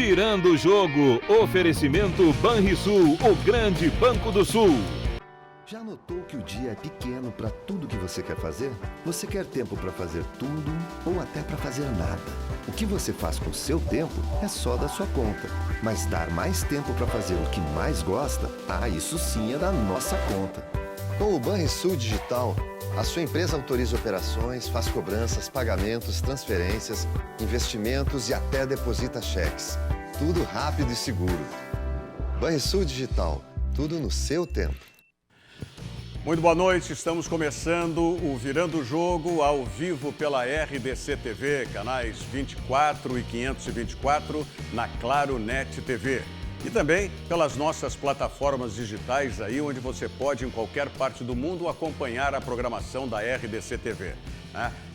Virando o Jogo, oferecimento Banrisul, o grande Banco do Sul. Já notou que o dia é pequeno para tudo que você quer fazer? Você quer tempo para fazer tudo ou até para fazer nada. O que você faz com o seu tempo é só da sua conta. Mas dar mais tempo para fazer o que mais gosta, isso sim é da nossa conta. Com o Banrisul Digital, a sua empresa autoriza operações, faz cobranças, pagamentos, transferências, investimentos e até deposita cheques. Tudo rápido e seguro. Banrisul Digital, tudo no seu tempo. Muito boa noite, estamos começando o Virando o Jogo ao vivo pela RDC TV, canais 24 e 524 na Claro Net TV. E também pelas nossas plataformas digitais aí, onde você pode, em qualquer parte do mundo, acompanhar a programação da RDC TV.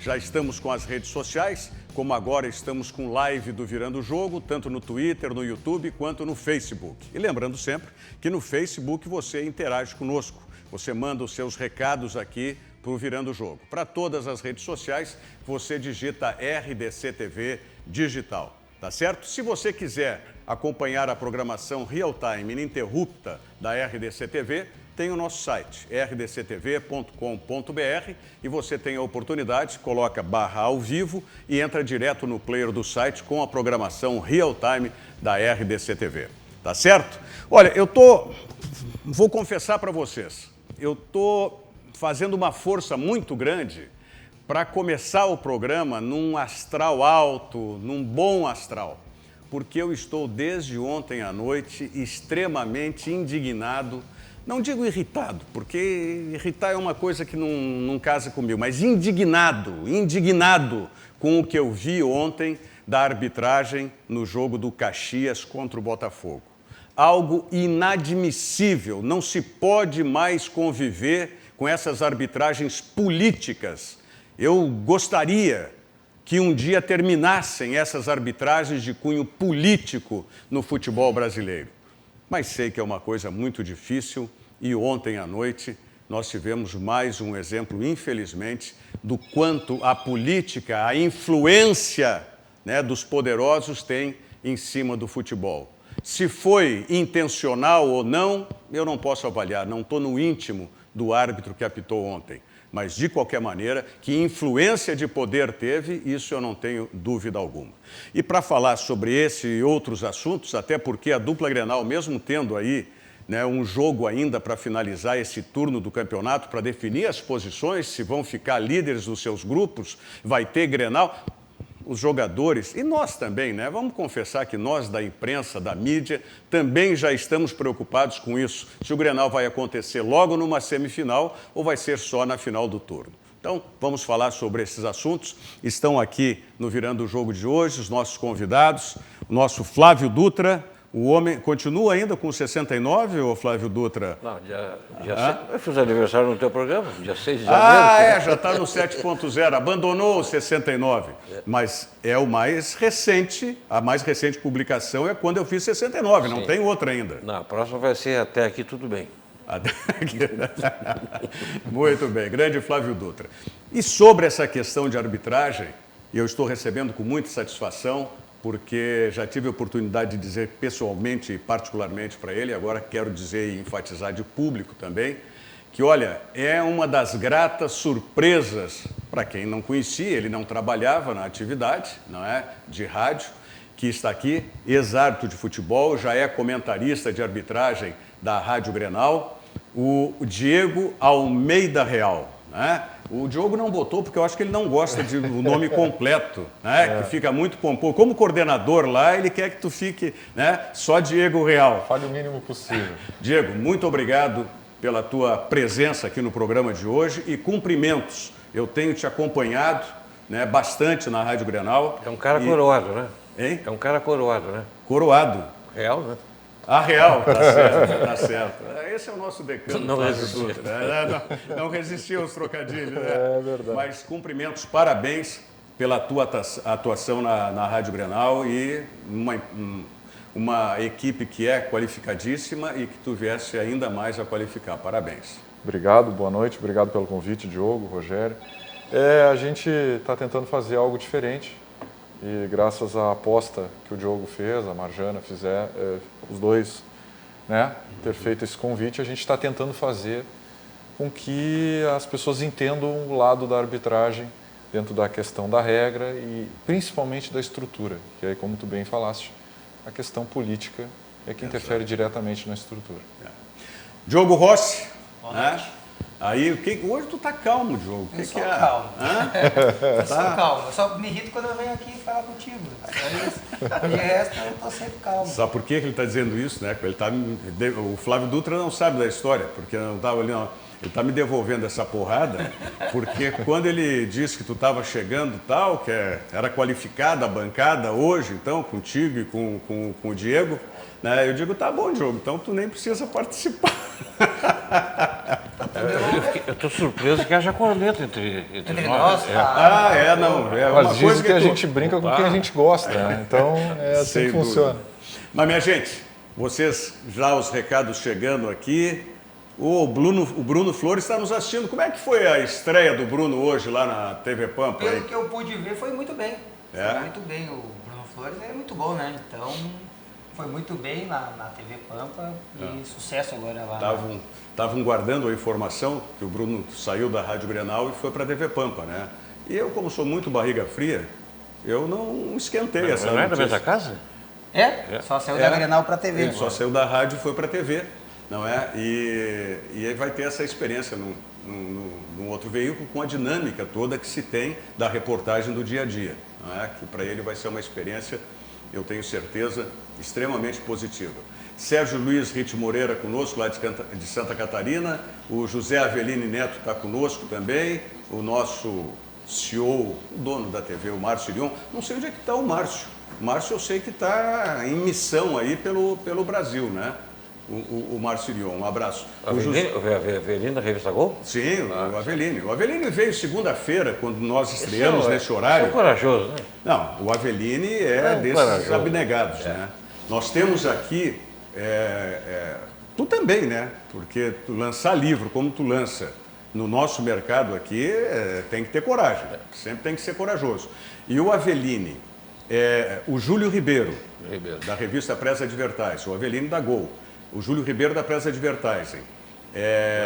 Já estamos com as redes sociais, como agora estamos com live do Virando o Jogo, tanto no Twitter, no YouTube, quanto no Facebook. E lembrando sempre que no Facebook você interage conosco. Você manda os seus recados aqui para o Virando o Jogo. Para todas as redes sociais, você digita RDC TV Digital, tá certo? Se você quiser acompanhar a programação real-time ininterrupta da RDC TV, tem o nosso site, rdctv.com.br, e você tem a oportunidade, coloca /ao vivo e entra direto no player do site com a programação real-time da RDC TV, tá certo? Olha, vou confessar para vocês, eu estou fazendo uma força muito grande para começar o programa num astral alto, num bom astral, porque eu estou desde ontem à noite extremamente indignado, não digo irritado, porque irritar é uma coisa que não casa comigo, mas indignado com o que eu vi ontem da arbitragem no jogo do Caxias contra o Botafogo. Algo inadmissível, não se pode mais conviver com essas arbitragens políticas. Eu gostaria que um dia terminassem essas arbitragens de cunho político no futebol brasileiro. Mas sei que é uma coisa muito difícil e ontem à noite nós tivemos mais um exemplo, infelizmente, do quanto a política, a influência, dos poderosos tem em cima do futebol. Se foi intencional ou não, eu não posso avaliar, não estou no íntimo do árbitro que apitou ontem. Mas, de qualquer maneira, que influência de poder teve, isso eu não tenho dúvida alguma. E para falar sobre esse e outros assuntos, até porque a dupla Grenal, mesmo tendo aí um jogo ainda para finalizar esse turno do campeonato, para definir as posições, se vão ficar líderes dos seus grupos, vai ter Grenal. Os jogadores, e nós também, vamos confessar que nós da imprensa, da mídia, também já estamos preocupados com isso. Se o Grenal vai acontecer logo numa semifinal ou vai ser só na final do turno. Então, vamos falar sobre esses assuntos. Estão aqui no Virando o Jogo de hoje os nossos convidados, o nosso Flávio Dutra. O homem continua ainda com 69, ô Flávio Dutra? Não, eu fiz aniversário no teu programa, dia 6 de janeiro. Já está no 7.0, abandonou o 69. Mas é o mais recente, a mais recente publicação é quando eu fiz 69, não tem outra ainda. Não, a próxima vai ser Até Aqui Tudo Bem. Muito bem, grande Flávio Dutra. E sobre essa questão de arbitragem, eu estou recebendo com muita satisfação, porque já tive a oportunidade de dizer pessoalmente e particularmente para ele, agora quero dizer e enfatizar de público também, que, olha, é uma das gratas surpresas, para quem não conhecia, ele não trabalhava na atividade, de rádio, que está aqui, ex-árbitro de futebol, já é comentarista de arbitragem da Rádio Grenal, o Diego Almeida Real, O Diogo não botou porque eu acho que ele não gosta do nome completo, que fica muito pomposo. Como coordenador lá, ele quer que tu fique só Diego Real. Fale o mínimo possível. Diego, muito obrigado pela tua presença aqui no programa de hoje e cumprimentos. Eu tenho te acompanhado bastante na Rádio Grenal. É um cara coroado, né? Hein? É um cara coroado, né? Coroado. Real, né? A Real, tá certo. Esse é o nosso decano. Não resistiu. Não resistiu aos trocadilhos. É verdade. Mas cumprimentos, parabéns pela tua atuação na Rádio Grenal e uma equipe que é qualificadíssima e que tu viesse ainda mais a qualificar. Parabéns. Obrigado, boa noite. Obrigado pelo convite, Diogo, Rogério. A gente está tentando fazer algo diferente E graças à aposta que o Diogo fez, a Marjana os dois, né, ter feito esse convite, a gente está tentando fazer com que as pessoas entendam o lado da arbitragem dentro da questão da regra e principalmente da estrutura, que aí, como tu bem falaste, a questão política é que interfere diretamente na estrutura. Diogo Rossi, né? Aí, hoje tu tá calmo, Diogo. Eu sou calmo. Eu sou calmo. Eu só me irrito quando eu venho aqui falar contigo. De resto, eu tô sempre calmo. Sabe por que ele está dizendo isso, né? O Flávio Dutra não sabe da história, porque eu não estava ali, não. Ele está me devolvendo essa porrada, porque quando ele disse que tu estava chegando e tal, que era qualificada a bancada hoje, então, contigo e com o Diego, né? Eu digo, tá bom, Diogo, então tu nem precisa participar. Eu estou surpreso que haja corneta entre nós. Não. É Mas uma dizem coisa que a gente brinca com quem a gente gosta, né? Então é assim Sem que funciona. dúvida. Mas, minha gente, vocês já os recados chegando aqui. O Bruno Flores está nos assistindo. Como é que foi a estreia do Bruno hoje lá na TV Pampa? Pelo que eu pude ver, foi muito bem. É? Foi muito bem. O Bruno Flores é muito bom, né? Então, foi muito bem na TV Pampa e sucesso agora lá. Estavam guardando a informação que o Bruno saiu da Rádio Grenal e foi para a TV Pampa, né? E eu, como sou muito barriga fria, eu não esquentei essa Não é da notícia. mesma casa? Só saiu da Grenal para a TV. Ele só saiu da rádio e foi para a TV, não é? E aí vai ter essa experiência num outro veículo com a dinâmica toda que se tem da reportagem do dia a dia, não é? Que para ele vai ser uma experiência, eu tenho certeza, extremamente positiva. Sérgio Luiz Rite Moreira conosco, lá de Santa Catarina. O José Avelini Neto está conosco também. O nosso CEO, o dono da TV, o Márcio Irion. Não sei onde é que está o Márcio. O Márcio eu sei que está em missão aí pelo Brasil, né? O Márcio Irion, um abraço. O Avelini da Revista Gol? Sim, o Avelini. O Avelini veio segunda-feira, quando nós estreamos nesse horário. É corajoso, né? Não, o Avelini é desses corajoso. abnegados, né? Nós temos aqui, tu também, né? Porque tu lançar livro como tu lança no nosso mercado aqui, tem que ter coragem, sempre tem que ser corajoso. E o Avelini, o Júlio Ribeiro, da revista Press Advertising, o Avelini da Gol, o Júlio Ribeiro da Press Advertising.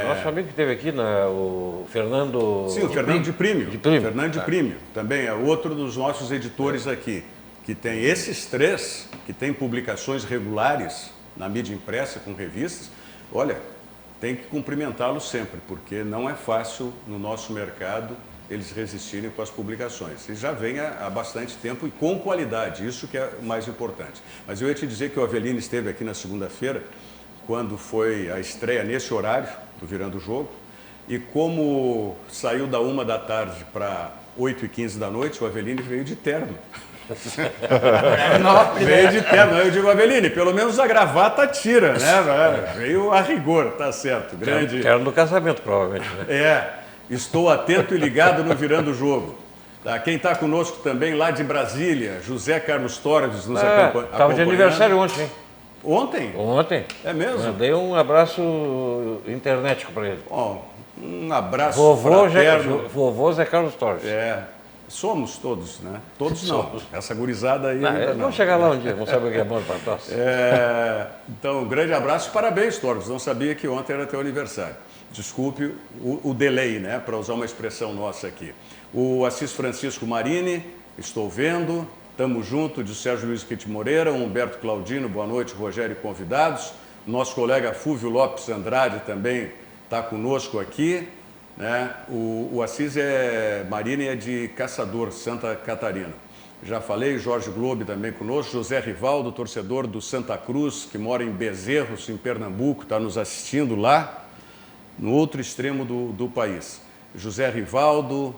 Nosso amigo que teve aqui, o Fernando... Sim, o Fernando de Prímio. Fernando de Tá. Prímio, também é outro dos nossos editores aqui, que tem esses três, que tem publicações regulares na mídia impressa com revistas. Olha, tem que cumprimentá-los sempre, porque não é fácil no nosso mercado eles resistirem com as publicações. E já vem há bastante tempo e com qualidade, isso que é o mais importante. Mas eu ia te dizer que o Avelino esteve aqui na segunda-feira, quando foi a estreia nesse horário do Virando o Jogo, e como saiu da 1h para 8h15 da noite, o Avelino veio de terno. Veio de terno. Eu digo, Avelini, pelo menos a gravata tira, né? Veio a rigor, tá certo. Grande. Terno do casamento, provavelmente, né? Estou atento e ligado no Virando o Jogo. Tá? Quem está conosco também lá de Brasília, José Carlos Torres, nos acompanhando. Estava de aniversário ontem, hein? Ontem? Ontem. É mesmo? Mandei um abraço internetico para ele. Bom, um abraço Vovô Zé Carlos Torres. Somos todos, né? Todos não. Essa gurizada aí ainda não. Vamos chegar lá um dia, não sabe o que é bom para nós. Então, um grande abraço e parabéns, Torres. Não sabia que ontem era teu aniversário. Desculpe o delay, né? Para usar uma expressão nossa aqui. O Assis Francisco Marini, estou vendo. Tamo junto, de Sérgio Luiz Rite Moreira, Humberto Claudino, boa noite, Rogério e convidados. Nosso colega Fúvio Lopes Andrade também está conosco aqui. Né? O Assis Marini é de Caçador, Santa Catarina. Já falei, Jorge Globe também conosco, José Rivaldo, torcedor do Santa Cruz, que mora em Bezerros, em Pernambuco, está nos assistindo lá, no outro extremo do país. José Rivaldo,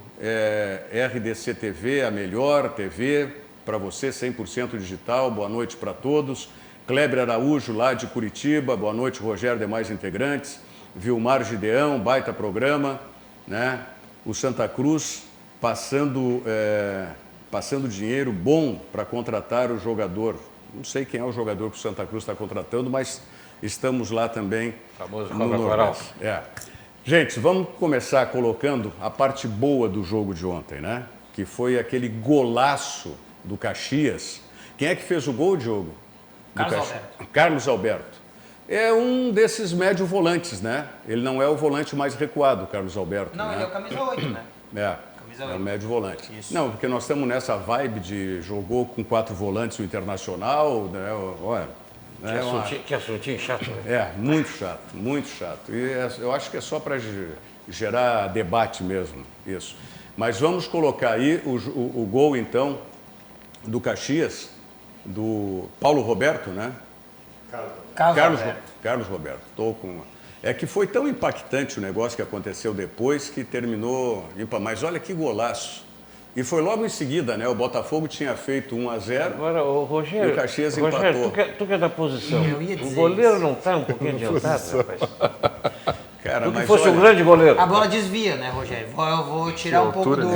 RDC TV, a melhor TV para você, 100% digital, boa noite para todos. Kleber Araújo, lá de Curitiba, boa noite, Rogério, demais integrantes. Vilmar Gideão, baita programa, né? O Santa Cruz passando dinheiro bom para contratar o jogador. Não sei quem é o jogador que o Santa Cruz está contratando, mas estamos lá também. Famoso no Nordeste. Gente, vamos começar colocando a parte boa do jogo de ontem, né? Que foi aquele golaço do Caxias. Quem é que fez o gol, Diogo? Alberto. Carlos Alberto. É um desses médio volantes, né? Ele não é o volante mais recuado, o Carlos Alberto. Não, né? ele é o camisa 8, né? É o médio volante. Isso. Não, porque nós estamos nessa vibe de jogou com 4 volantes o Internacional, né? Olha, Que assuntinho chato, né? é, muito chato, muito chato. E eu acho que é só para gerar debate mesmo, isso. Mas vamos colocar aí o gol, então, do Caxias, do Paulo Roberto, né? Carlos Roberto. Estou com... É que foi tão impactante o negócio que aconteceu depois que terminou... Mas olha que golaço. E foi logo em seguida, né? O Botafogo tinha feito 1-0. Agora, o Rogério, e o Caxias empatou. Tu que é da posição. Eu ia dizer O goleiro isso. não está um pouquinho adiantado, rapaz? Cara, Tu que mas fosse olha, um grande goleiro. A bola desvia, né, Rogério? Eu vou tirar um pouco do...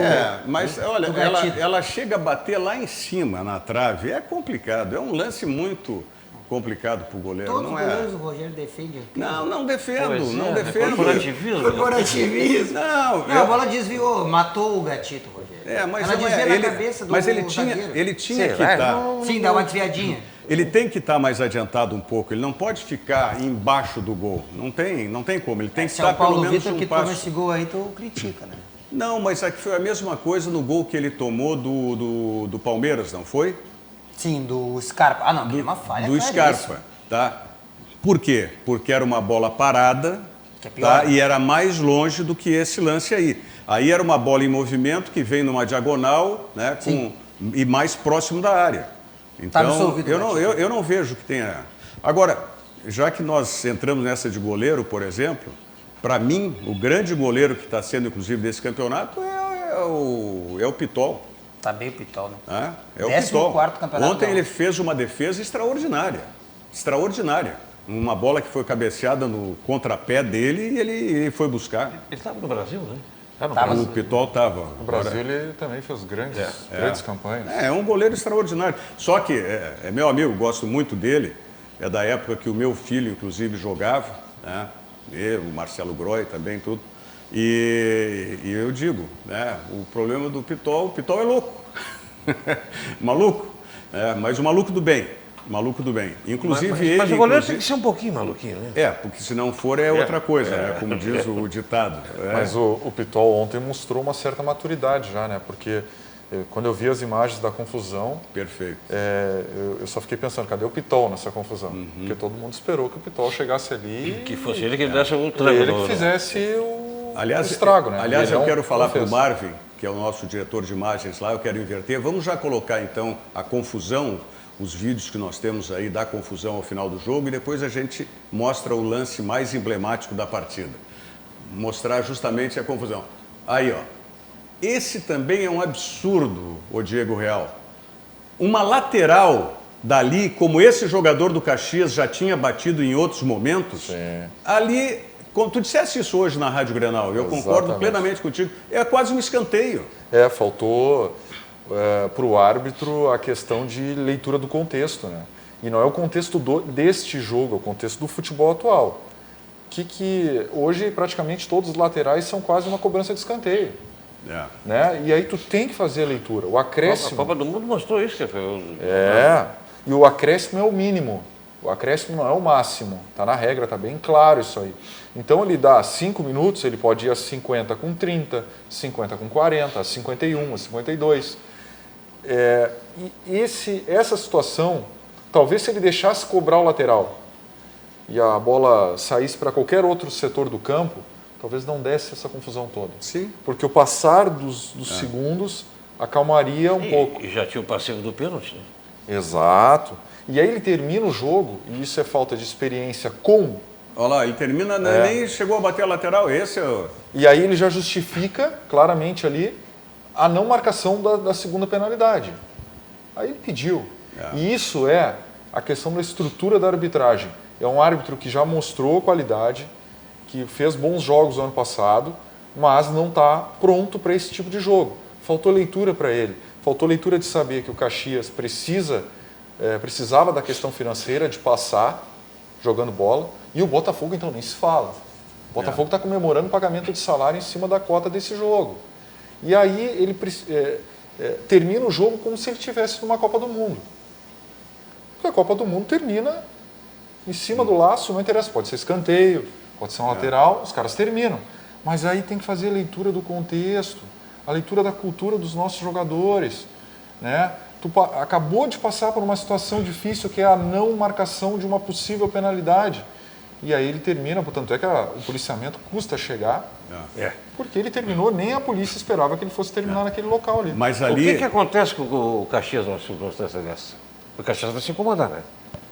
mas olha, do gatito. ela chega a bater lá em cima, na trave. É complicado. É um lance muito complicado para o goleiro. Todos não os é? goleiros do Rogério defendem. Não defendo, Pois não é, né? defendo. Corporativismo. Corporativismo. Não, A bola desviou, matou o gatito, Rogério. mas ela não desvia é. na cabeça do Mas ele zagueiro. tinha Sei que lá, estar. Sim, dá uma desviadinha. Ele tem que estar mais adiantado um pouco. Ele não pode ficar embaixo do gol. Não tem como. Ele tem que Se é estar o Paulo pelo menos Vitor um que toma passo. esse gol aí, tu critica, né? Não, mas aqui foi a mesma coisa no gol que ele tomou do Palmeiras, não foi? Sim, do Scarpa. Ah, não, aquilo é uma falha. Do claríssima. Scarpa, tá? Por quê? Porque era uma bola parada, Que é pior, tá? né? E era mais longe do que esse lance aí. Aí era uma bola em movimento que vem numa diagonal, né? E mais próximo da área. Então, absolvido, eu não vejo que tenha... Agora, já que nós entramos nessa de goleiro, por exemplo, para mim, o grande goleiro que está sendo, inclusive, desse campeonato é o Pitol. Tá bem o Pitol, né? É o 14º Pitol. campeonato Ontem da ele fez uma defesa extraordinária. Extraordinária. Uma bola que foi cabeceada no contrapé dele e ele foi buscar. Ele estava no Brasil, né? O Pitol estava. No Brasil ele também fez grandes campanhas. É um goleiro extraordinário. Só que é meu amigo, gosto muito dele. É da época que o meu filho, inclusive, jogava, né? O Marcelo Groy também, tudo. E eu digo, né? O problema do Pitol, o Pitol é louco. Maluco. Mas o maluco do bem. Maluco do bem. Inclusive Mas o goleiro tem que ser um pouquinho maluquinho, né? Porque se não for é outra coisa, né? Como diz o ditado. Mas o Pitol ontem mostrou uma certa maturidade já, né? Porque quando eu vi as imagens da confusão... Perfeito. Eu só fiquei pensando, cadê o Pitol nessa confusão? Porque todo mundo esperou que o Pitol chegasse ali... Que fosse ele que desse o e tranco. ele que fizesse o estrago, né? Aliás, eu quero falar para o fez. Marvin, que é o nosso diretor de imagens lá, eu quero inverter. Vamos já colocar, então, a confusão, os vídeos que nós temos aí da confusão ao final do jogo e depois a gente mostra o lance mais emblemático da partida. Mostrar justamente a confusão. Aí, ó. Esse também é um absurdo, o Diego Real. Uma lateral dali, como esse jogador do Caxias já tinha batido em outros momentos, Sim. ali, como tu disseste isso hoje na Rádio Grenal, eu concordo Exatamente. plenamente contigo, é quase um escanteio. Faltou para o árbitro a questão de leitura do contexto, né? E não é o contexto deste jogo, é o contexto do futebol atual. Que hoje praticamente todos os laterais são quase uma cobrança de escanteio. Né? E aí tu tem que fazer a leitura. O acréscimo... A Copa do Mundo mostrou isso. E o acréscimo é o mínimo. O acréscimo não é o máximo. Está na regra, está bem claro isso aí. Então ele dá 5 minutos, ele pode ir a 50 com 30, 50 com 40, a 51, a 52. Essa situação, talvez se ele deixasse cobrar o lateral e a bola saísse para qualquer outro setor do campo, talvez não desse essa confusão toda. Sim. Porque o passar dos segundos acalmaria um pouco. E já tinha o passivo do pênalti, né? Exato. E aí ele termina o jogo, e isso é falta de experiência com... Olha lá, ele termina, nem chegou a bater a lateral, esse é o... E aí ele já justifica claramente ali a não marcação da segunda penalidade. Aí ele pediu. E isso é a questão da estrutura da arbitragem. É um árbitro que já mostrou qualidade, que fez bons jogos no ano passado, mas não está pronto para esse tipo de jogo. Faltou leitura para ele. Faltou leitura de saber que o Caxias precisava da questão financeira, de passar jogando bola. E o Botafogo, então, nem se fala. O Botafogo está comemorando o pagamento de salário em cima da cota desse jogo. E aí termina o jogo como se ele estivesse numa Copa do Mundo. Porque a Copa do Mundo termina em cima do laço, não interessa, pode ser escanteio, pode ser um lateral, os caras terminam. Mas aí tem que fazer a leitura do contexto, a leitura da cultura dos nossos jogadores, né? Tu acabou de passar por uma situação difícil que é a não marcação de uma possível penalidade. E aí ele termina, portanto, o policiamento custa chegar, porque ele terminou, nem a polícia esperava que ele fosse terminar naquele local ali. Mas ali... O que acontece com o Caxias numa circunstância dessa? O Caxias vai se incomodar, né?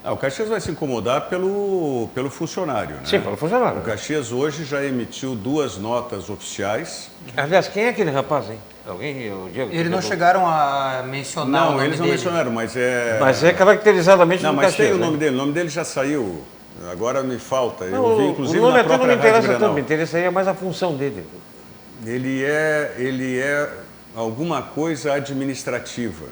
O Caxias vai se incomodar pelo funcionário, né? Sim, pelo funcionário. O Caxias hoje já emitiu 2 notas oficiais. Aliás, quem é aquele rapaz, hein? Alguém, o Diego? Eles não chegaram a mencionar o nome dele. Eles não mencionaram, mas é... Mas é caracterizadamente não, do mas Caxias, tem o né? nome dele. O nome dele já saiu. Agora me falta. Não, eu vi, inclusive, o nome na até não própria me Rádio interessa Grenal. tanto, me interessaria mais a função dele. Ele é alguma coisa administrativa.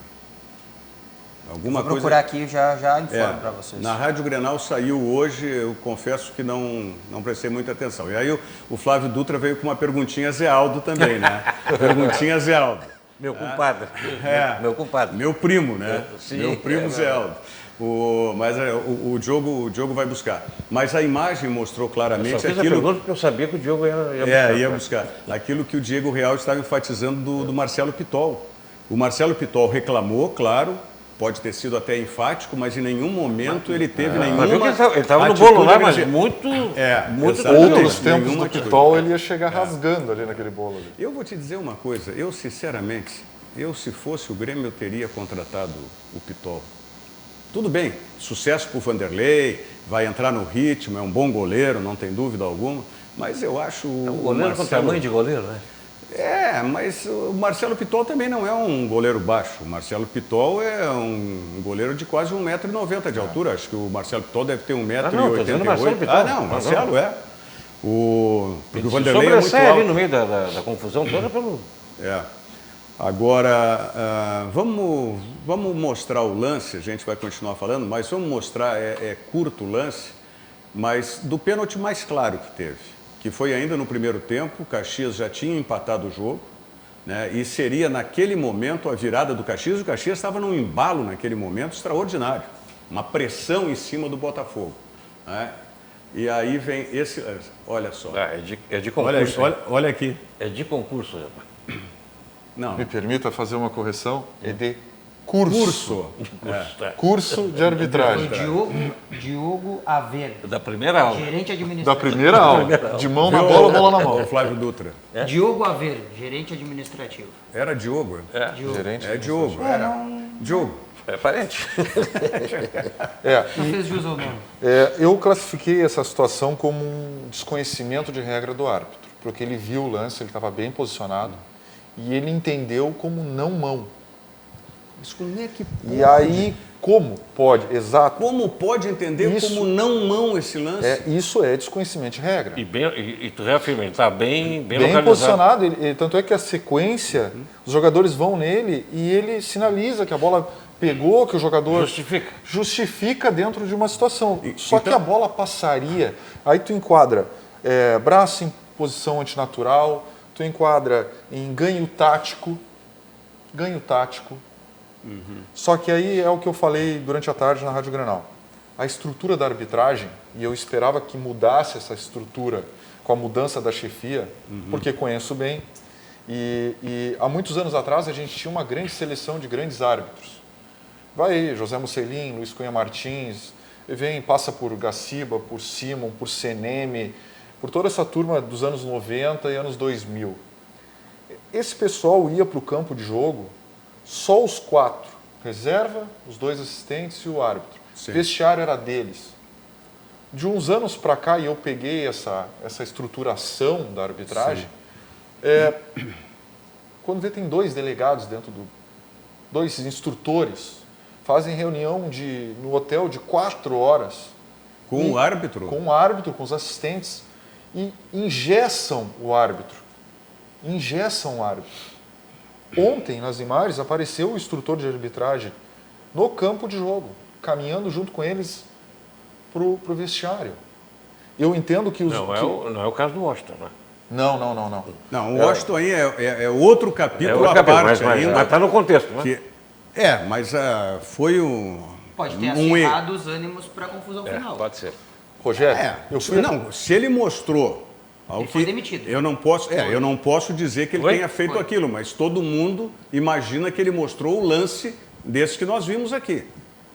Vou procurar aqui e já informo para vocês. Na Rádio Grenal saiu hoje, eu confesso que não prestei muita atenção. E aí o Flávio Dutra veio com uma perguntinha Zé Aldo também, né? Perguntinha Zé Aldo. Meu compadre. Meu compadre. Meu primo, né? Sim, meu primo Zé Aldo. Mas o Diogo vai buscar. Mas a imagem mostrou claramente eu só fiz aquilo... a pergunta porque eu sabia que o Diogo ia buscar. Ia buscar. Aquilo que o Diego Real estava enfatizando do Marcelo Pitol. O Marcelo Pitol reclamou, claro, pode ter sido até enfático, mas em nenhum momento ele teve nenhuma... Mas ele estava no bolo lá, mas muito Outros tempos do Pitol ele ia chegar rasgando ali naquele bolo. Ali. Eu vou te dizer uma coisa, eu sinceramente, se fosse o Grêmio, eu teria contratado o Pitol. Tudo bem, sucesso para o Vanderlei, vai entrar no ritmo, é um bom goleiro, não tem dúvida alguma, mas eu acho... É um goleiro com tamanho de goleiro, né? Mas o Marcelo Pitol também não é um goleiro baixo. O Marcelo Pitol é um goleiro de quase 1,90 m de altura. Acho que o Marcelo Pitol deve ter 1,88 m. Marcelo é. Porque o Vanderlei é muito alto. Ali no meio da confusão toda pelo... Agora, vamos mostrar o lance, a gente vai continuar falando, mas vamos mostrar, curto o lance, mas do pênalti mais claro que teve. Que foi ainda no primeiro tempo, o Caxias já tinha empatado o jogo, né, e seria naquele momento a virada do Caxias. O Caxias estava num embalo naquele momento extraordinário, uma pressão em cima do Botafogo. Né, e aí vem esse, olha só. É de concurso. Olha aqui. É de concurso, rapaz. Não. Me permita fazer uma correção? É de curso. Curso de arbitragem. Diogo Aveiro. Da primeira aula. Gerente administrativo. Da primeira aula. De mão na bola, bola na mão. Flávio Dutra. Diogo Aveiro, gerente administrativo. Era Diogo? Gerente. É Diogo. Diogo. É parente. Não fez jus ao nome. Eu classifiquei essa situação como um desconhecimento de regra do árbitro. Porque ele viu o lance, ele estava bem posicionado e ele entendeu como não mão. Mas como é que pode? E aí, como pode? Exato. Como pode entender como não mão esse lance? Isso é desconhecimento de regra. E tu reafirma, ele está bem posicionado. Tanto é que a sequência, os jogadores vão nele e ele sinaliza que a bola pegou, que o jogador... Justifica dentro de uma situação. Só que a bola passaria. Aí tu enquadra braço em posição antinatural, tu enquadra em ganho tático. Só que aí é o que eu falei durante a tarde na Rádio Grenal. A estrutura da arbitragem, e eu esperava que mudasse essa estrutura com a mudança da chefia, porque conheço bem, e há muitos anos atrás a gente tinha uma grande seleção de grandes árbitros. Vai aí, José Mussolini, Luiz Cunha Martins, passa por Gaciba, por Simon, por Seneme, por toda essa turma dos anos 90 e anos 2000. Esse pessoal ia para o campo de jogo, só os 4, reserva, os 2 assistentes e o árbitro. Sim. Vestiário era deles. De uns anos para cá, e eu peguei essa estruturação da arbitragem, quando tem 2 delegados dentro 2 instrutores, fazem reunião no hotel de 4 horas. Com o árbitro? Com o árbitro, com os assistentes, e engessam o árbitro. Ontem, nas imagens, apareceu o instrutor de arbitragem no campo de jogo, caminhando junto com eles para o vestiário. Eu entendo que os... Não é o caso do Washington, né? Não. Não, o Washington aí é outro capítulo à parte ainda. Mas está no contexto, né? Mas foi um... Pode ter acirrado os ânimos para a confusão final. Pode ser. Rogério, Não, se ele mostrou... Ele foi demitido. Eu não posso dizer que ele tenha feito aquilo, mas todo mundo imagina que ele mostrou o lance desse que nós vimos aqui.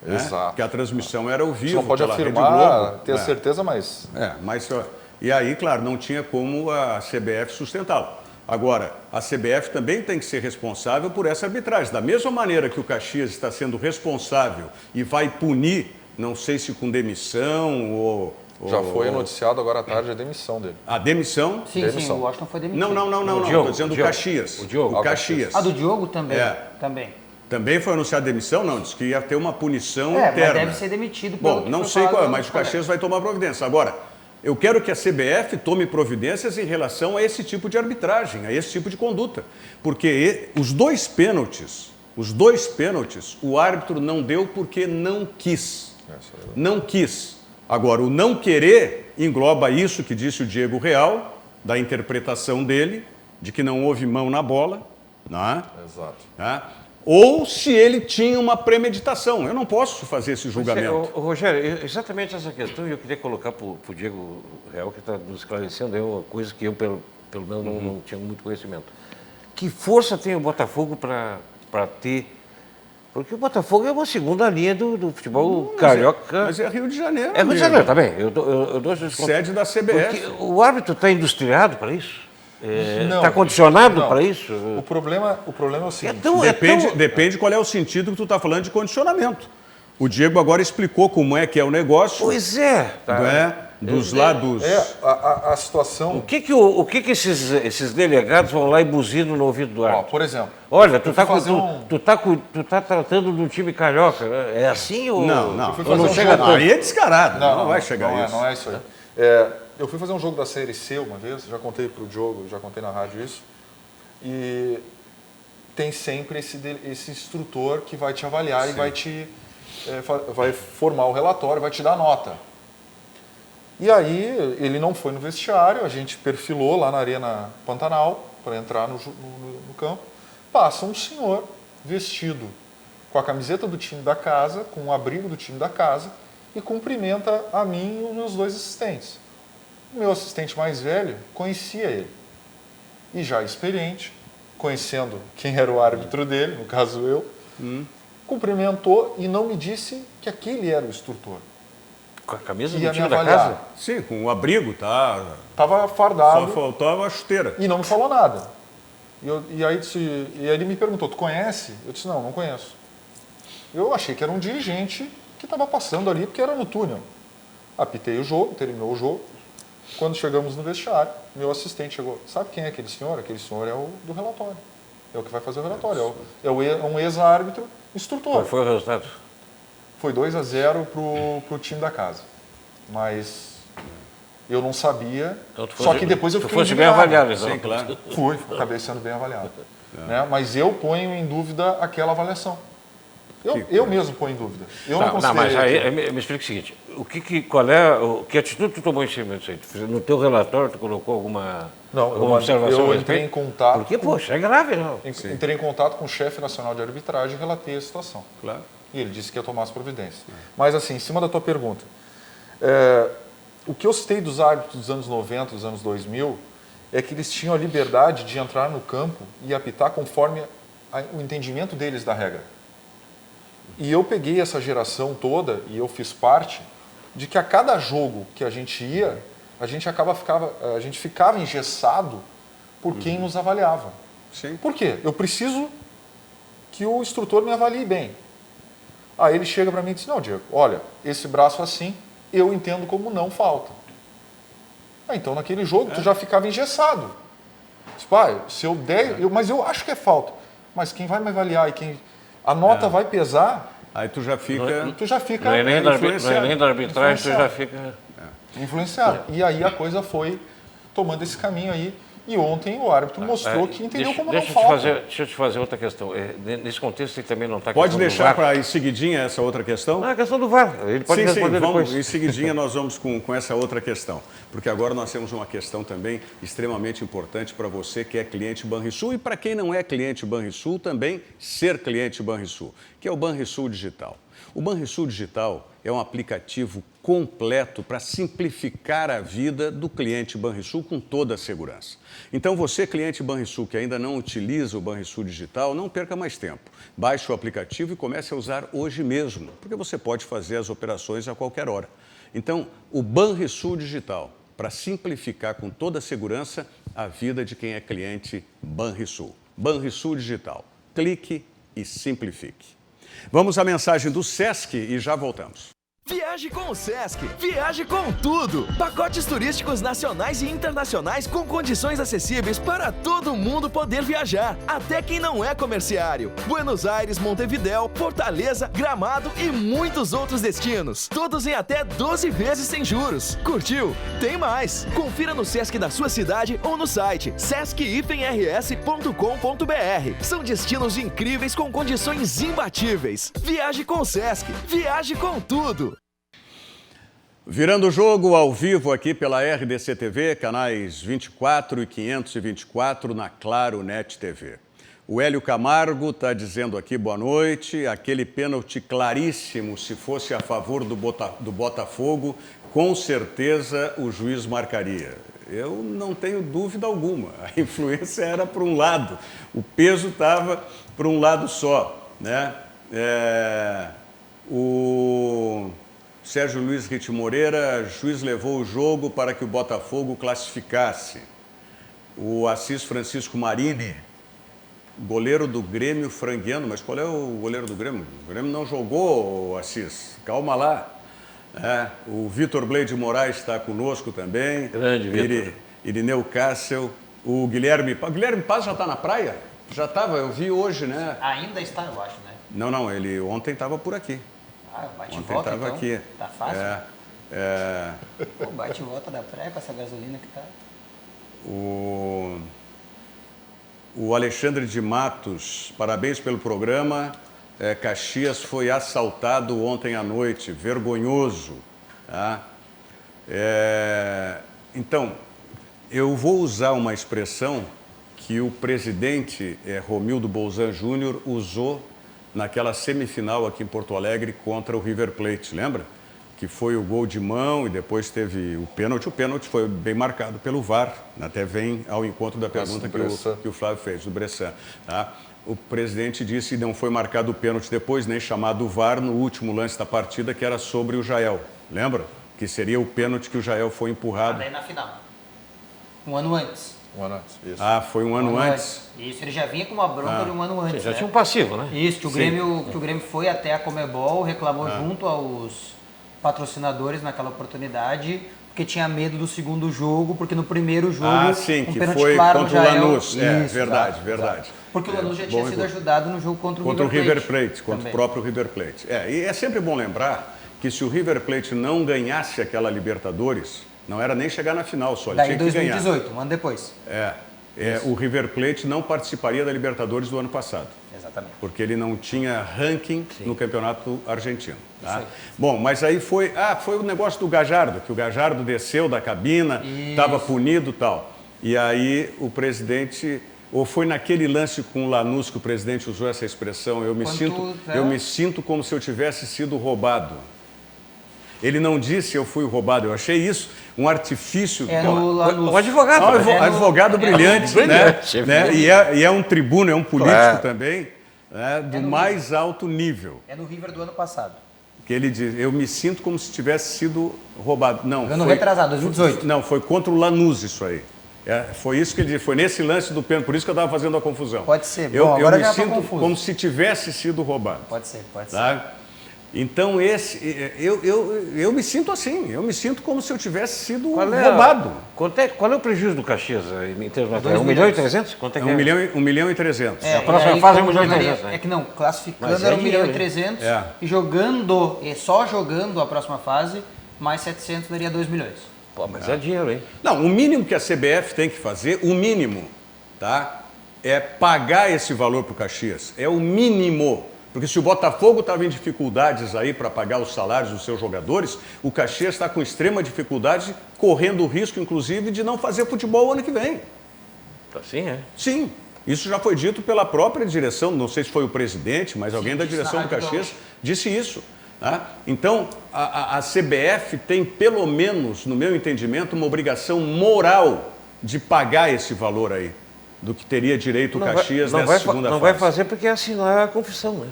Exato. Que a transmissão era ao vivo. Você não pode pela Rede afirmar, Globo. ter certeza, mas... E aí, claro, não tinha como a CBF sustentá-lo. Agora, a CBF também tem que ser responsável por essa arbitragem. Da mesma maneira que o Caxias está sendo responsável e vai punir, não sei se com demissão ou... Já foi noticiado agora à tarde a demissão dele. A demissão? Sim, o Washington foi demitido. Não. Estou dizendo o Caxias. O Diogo. O Caxias. Do Diogo também? Também. Também foi anunciada a demissão? Não, disse que ia ter uma punição mas interna. deve ser demitido. Pelo Bom, não sei qual é, mas o Caxias vai tomar providência. Agora, eu quero que a CBF tome providências em relação a esse tipo de arbitragem, a esse tipo de conduta. Porque os dois pênaltis, o árbitro não deu porque não quis. Não quis. Agora, o não querer engloba isso que disse o Diego Real, da interpretação dele, de que não houve mão na bola. Né? Exato. Ou se ele tinha uma premeditação. Eu não posso fazer esse julgamento. Rogério, exatamente essa questão, eu queria colocar para o Diego Real, que está nos esclarecendo, é uma coisa que eu, pelo menos, não tinha muito conhecimento. Que força tem o Botafogo para ter... Porque o Botafogo é uma segunda linha do futebol carioca. Mas é Rio de Janeiro. É Rio de Janeiro, tá bem. Eu dou sede da CBF. Porque o árbitro está industriado para isso? Está condicionado para isso? O problema é o seguinte. Depende qual é o sentido que tu está falando de condicionamento. O Diego agora explicou como é que é o negócio. Pois é. Dos lados... A situação... O que esses delegados vão lá e buzinam no ouvido do árbitro? Por exemplo... Olha, tu tá tratando de um time carioca. É assim ou... Não chega tanto? Aí é descarado. Não vai chegar a isso. Não é isso aí. Eu fui fazer um jogo da Série C uma vez, já contei para o Diogo, já contei na rádio isso. E tem sempre esse instrutor que vai te avaliar e vai formar o relatório, vai te dar nota. E aí, ele não foi no vestiário, a gente perfilou lá na Arena Pantanal para entrar no campo. Passa um senhor vestido com a camiseta do time da casa, com o abrigo do time da casa e cumprimenta a mim e os meus dois assistentes. O meu assistente mais velho conhecia ele e já experiente, conhecendo quem era o árbitro dele, no caso eu, cumprimentou e não me disse que aquele era o instrutor. Com a camisa do time da casa? Sim, com o abrigo, tá. Estava fardado. Só faltava a chuteira. E não me falou nada. E aí ele me perguntou, tu conhece? Eu disse, não conheço. Eu achei que era um dirigente que estava passando ali, porque era no túnel. Apitei o jogo, terminou o jogo. Quando chegamos no vestiário, meu assistente chegou. Sabe quem é aquele senhor? Aquele senhor é o do relatório. É o que vai fazer o relatório. É um ex-árbitro instrutor. Qual foi o resultado? Foi 2-0 pro time da casa. Mas eu não sabia. Então, só que depois eu fiquei fosse bem avaliado, então. Sim, claro. Acabei sendo bem avaliado. Né? Mas eu ponho em dúvida aquela avaliação. Eu mesmo ponho em dúvida. Eu não considerei. Mas aí, me explica o seguinte: que atitude tu tomou em cima disso aí? No teu relatório, tu colocou alguma observação? Eu entrei em contato. Porque, poxa, é grave, não? Entrei em contato com o chefe nacional de arbitragem e relatei a situação. Claro. E ele disse que ia tomar as providências. Mas, assim, em cima da tua pergunta, o que eu citei dos árbitros dos anos 90, dos anos 2000, é que eles tinham a liberdade de entrar no campo e apitar conforme o entendimento deles da regra. E eu peguei essa geração toda, e eu fiz parte, de que a cada jogo que a gente ia, a gente ficava engessado por quem nos avaliava. Sim. Por quê? Eu preciso que o instrutor me avalie bem. Aí ele chega para mim e diz, não, Diego, olha, esse braço assim, eu entendo como não falta. Então naquele jogo tu já ficava engessado. Diz, pai, se eu der, mas eu acho que é falta. Mas quem vai me avaliar e quem... A nota vai pesar... Aí tu já fica... Não é nem da arbitragem, tu já fica... Influenciado. E aí a coisa foi tomando esse caminho aí. E ontem o árbitro mostrou que entendeu como não deixa falta. Deixa eu te fazer outra questão. Nesse contexto, ele também não está... Pode deixar para em seguidinha essa outra questão? Não, é a questão do VAR. Ele pode responder depois. Em seguidinha nós vamos com essa outra questão. Porque agora nós temos uma questão também extremamente importante para você que é cliente Banrisul e para quem não é cliente Banrisul também ser cliente Banrisul, que é o Banrisul Digital. O Banrisul Digital é um aplicativo completo para simplificar a vida do cliente Banrisul com toda a segurança. Então você, cliente Banrisul, que ainda não utiliza o Banrisul Digital, não perca mais tempo. Baixe o aplicativo e comece a usar hoje mesmo, porque você pode fazer as operações a qualquer hora. Então, o Banrisul Digital, para simplificar com toda a segurança a vida de quem é cliente Banrisul. Banrisul Digital. Clique e simplifique. Vamos à mensagem do Sesc e já voltamos. Viaje com o Sesc, viaje com tudo! Pacotes turísticos nacionais e internacionais com condições acessíveis para todo mundo poder viajar, até quem não é comerciário. Buenos Aires, Montevidéu, Fortaleza, Gramado e muitos outros destinos. Todos em até 12 vezes sem juros. Curtiu? Tem mais! Confira no Sesc da sua cidade ou no site sesc-rs.com.br. São destinos incríveis com condições imbatíveis. Viaje com o Sesc, viaje com tudo! Virando o jogo ao vivo aqui pela RDC TV, canais 24 e 524 na Claro Net TV. O Hélio Camargo está dizendo aqui boa noite, aquele pênalti claríssimo, se fosse a favor do Botafogo, com certeza o juiz marcaria. Eu não tenho dúvida alguma, a influência era para um lado, o peso estava para um lado só, né? O Sérgio Luiz Ritt Moreira, juiz levou o jogo para que o Botafogo classificasse. O Assis Francisco Marini, goleiro do Grêmio franguiano, mas qual é o goleiro do Grêmio? O Grêmio não jogou, Assis, calma lá. O Vitor Bleide Moraes está conosco também. Grande Vitor. Irineu Cássel, o Guilherme Paz já está na praia? Já estava, eu vi hoje, né? Ainda está, eu acho, né? Não, ele ontem estava por aqui. Bate Ontem volta, estava então. aqui. Tá fácil? Pô, bate e volta da praia com essa gasolina que tá. O Alexandre de Matos, parabéns pelo programa. Caxias foi assaltado ontem à noite, vergonhoso. Tá? Então, eu vou usar uma expressão que o presidente Romildo Bolzan Júnior usou naquela semifinal aqui em Porto Alegre contra o River Plate, lembra? Que foi o gol de mão e depois teve o pênalti. O pênalti foi bem marcado pelo VAR, até vem ao encontro da pergunta que o Flávio fez, do Bressan. Tá? O presidente disse que não foi marcado o pênalti depois, nem chamado o VAR no último lance da partida, que era sobre o Jael, lembra? Que seria o pênalti que o Jael foi empurrado. Daí na final. Um ano antes. Um ano antes, isso. Foi um ano antes. Isso, ele já vinha com uma bronca de um ano antes. Já tinha um passivo, né? Isso, que o Grêmio foi até a Conmebol, reclamou junto aos patrocinadores naquela oportunidade, porque tinha medo do segundo jogo, porque no primeiro jogo que foi claro contra o Lanús. Verdade. Porque o Lanús já tinha sido ajudado no jogo contra o River Plate. Contra o próprio River Plate. E é sempre bom lembrar que se o River Plate não ganhasse aquela Libertadores, não era nem chegar na final só, ele tinha que ganhar. Daí 2018, um ano depois. O River Plate não participaria da Libertadores do ano passado. Exatamente. Porque ele não tinha ranking no campeonato argentino. Tá? Bom, mas aí foi o negócio do Gajardo, que o Gajardo desceu da cabina, estava punido e tal. E aí o presidente, ou foi naquele lance com o Lanús que o presidente usou essa expressão, eu me sinto como se eu tivesse sido roubado. Ele não disse eu fui roubado, eu achei isso um artifício. Um advogado. Advogado brilhante, né? E é um tribuno, é um político também, né? Do mais alto nível. É no River do ano passado. Que ele diz, eu me sinto como se tivesse sido roubado. Não, ano retrasado, 2018. Não, foi contra o Lanús isso aí. Foi isso que ele disse, foi nesse lance do pênalti, por isso que eu estava fazendo a confusão. Pode ser. Eu me sinto como se tivesse sido roubado. Pode ser. Então, eu me sinto assim, eu me sinto como se eu tivesse sido roubado. Qual é o prejuízo do Caxias em termos materiais? 1 milhão e 300? Quanto é que é? 1 milhão e 300. A próxima fase é 1 milhão e 300, né? É que não, classificando era 1 milhão e 300 e só jogando a próxima fase, mais 700 daria 2 milhões. Pô, mas é dinheiro, hein? Não, o mínimo que a CBF tem que fazer, o mínimo, tá? É pagar esse valor para o Caxias. É o mínimo. Porque se o Botafogo estava em dificuldades aí para pagar os salários dos seus jogadores, o Caxias está com extrema dificuldade, correndo o risco, inclusive, de não fazer futebol o ano que vem. Assim, é? Sim, isso já foi dito pela própria direção, não sei se foi o presidente, mas alguém da direção do Caxias disse isso. Tá? Então, a CBF tem, pelo menos, no meu entendimento, uma obrigação moral de pagar esse valor aí, do que teria direito o Caxias nessa segunda fase. Não vai fazer porque é assinar a confissão, né?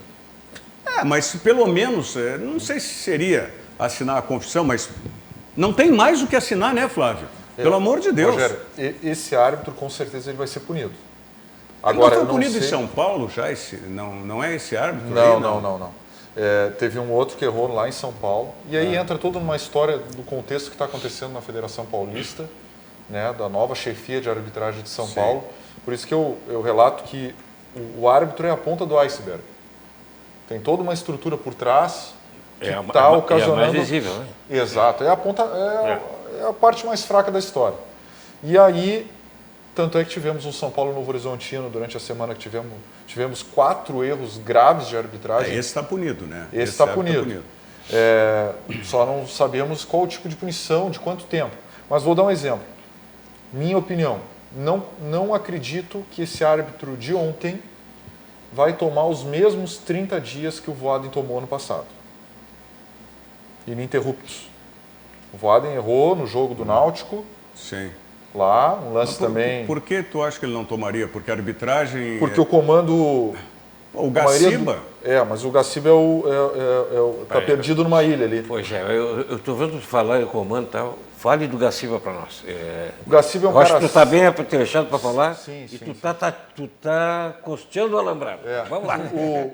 Mas se pelo menos, não sei se seria assinar a confissão, mas não tem mais o que assinar, né, Flávio? Pelo amor de Deus. Rogério, esse árbitro, com certeza, ele vai ser punido. Agora, ele não foi punido em São Paulo já? Não é esse árbitro? Não. Teve um outro que errou lá em São Paulo. E aí entra toda uma história do contexto que está acontecendo na Federação Paulista, né, da nova chefia de arbitragem de São Paulo. Por isso que eu relato que o árbitro é a ponta do iceberg. Tem toda uma estrutura por trás que está ocasionando... É a mais visível, né? Exato. É a ponta, é a parte mais fraca da história. E aí, tanto é que tivemos um São Paulo Novo Horizontino durante a semana que tivemos 4 erros graves de arbitragem. Esse está punido, né? Esse está punido. Só não sabemos qual o tipo de punição, de quanto tempo. Mas vou dar um exemplo. Minha opinião, não acredito que esse árbitro de ontem vai tomar os mesmos 30 dias que o Voaden tomou ano passado. Ininterruptos. O Voaden errou no jogo do Náutico. Sim. Lá, um lance também... Por que tu acha que ele não tomaria? Porque a arbitragem... Porque o comando... O Gaciba... mas o Gaciba tá perdido numa ilha ali. Pois é, eu estou vendo falar em comando e tal. Fale do Gaciba para nós. O Gaciba é um eu cara... acho que tu está bem aperteixando para falar. Sim. Tu tá costeando o alambrado. Vamos lá.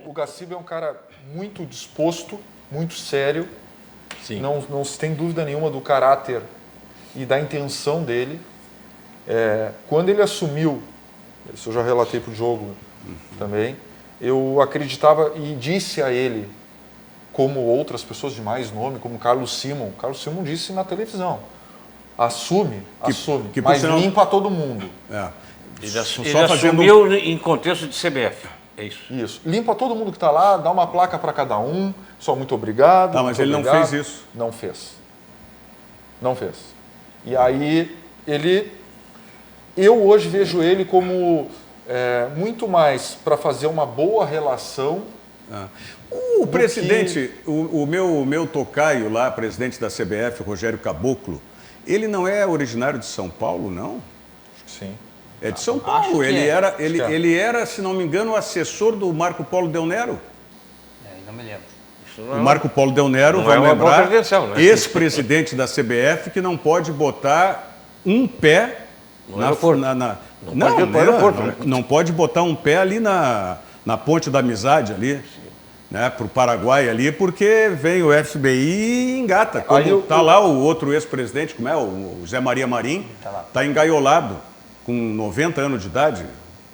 O Gaciba é um cara muito disposto, muito sério. Sim. Não se tem dúvida nenhuma do caráter e da intenção dele. Quando ele assumiu, isso eu já relatei para o jogo também, eu acreditava e disse a ele, como outras pessoas de mais nome, como Carlos Simon. Carlos Simon disse na televisão, assume, mas limpa todo mundo. Ele assumiu em contexto de CBF. É isso. Isso. Limpa todo mundo que está lá, dá uma placa para cada um, só muito obrigado. Mas ele não fez isso. Não fez. E aí, eu hoje vejo ele como muito mais para fazer uma boa relação. O presidente, o meu tocaio lá, presidente da CBF, Rogério Caboclo, ele não é originário de São Paulo, não? Acho que sim. É de São Paulo. Ele era, se não me engano, o assessor do Marco Polo Del Nero. Não me lembro. O Marco Polo Del Nero, vai lembrar, ex-presidente da CBF, que não pode botar um pé não pode botar um pé ali na Ponte da Amizade ali, né, para o Paraguai ali, porque vem o FBI e engata. Como está lá o outro ex-presidente, como é, o Zé Maria Marim, está engaiolado com 90 anos de idade,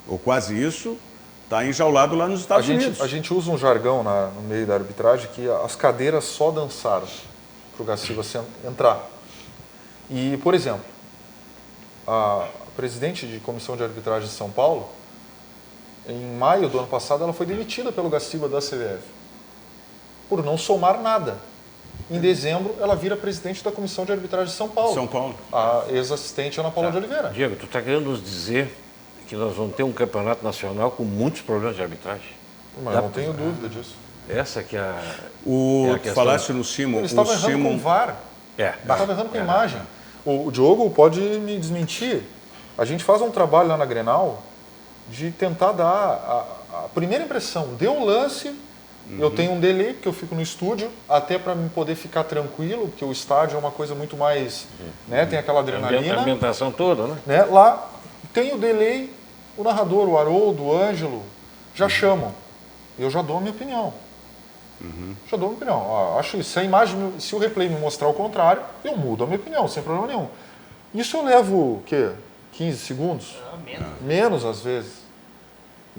ou quase isso, está enjaulado lá nos Estados Unidos. A gente usa um jargão no meio da arbitragem que as cadeiras só dançaram para o Gaciba entrar. E, por exemplo, a presidente de comissão de arbitragem de São Paulo, em maio do ano passado, ela foi demitida pelo Gaciba da CBF, por não somar nada. Em dezembro, ela vira presidente da comissão de arbitragem de São Paulo. A ex-assistente Ana Paula de Oliveira. Diego, tu está querendo nos dizer que nós vamos ter um campeonato nacional com muitos problemas de arbitragem? Mas não tenho dúvida disso. Essa que é a questão. Falaste no Simon. Ele estava errando com o VAR. Estava errando com a imagem. O Diogo pode me desmentir. A gente faz um trabalho lá na Grenal de tentar dar a primeira impressão. Deu o lance, eu tenho um delay, porque eu fico no estúdio, até para poder ficar tranquilo, porque o estádio é uma coisa muito mais... né, tem aquela adrenalina. A ambientação toda, né? Lá tem o delay, o narrador, o Haroldo, o Ângelo, já chamam. Eu já dou a minha opinião. Já dou a minha opinião. Acho isso. Se o replay me mostrar o contrário, eu mudo a minha opinião, sem problema nenhum. Isso eu levo, o quê? 15 segundos? Menos às vezes.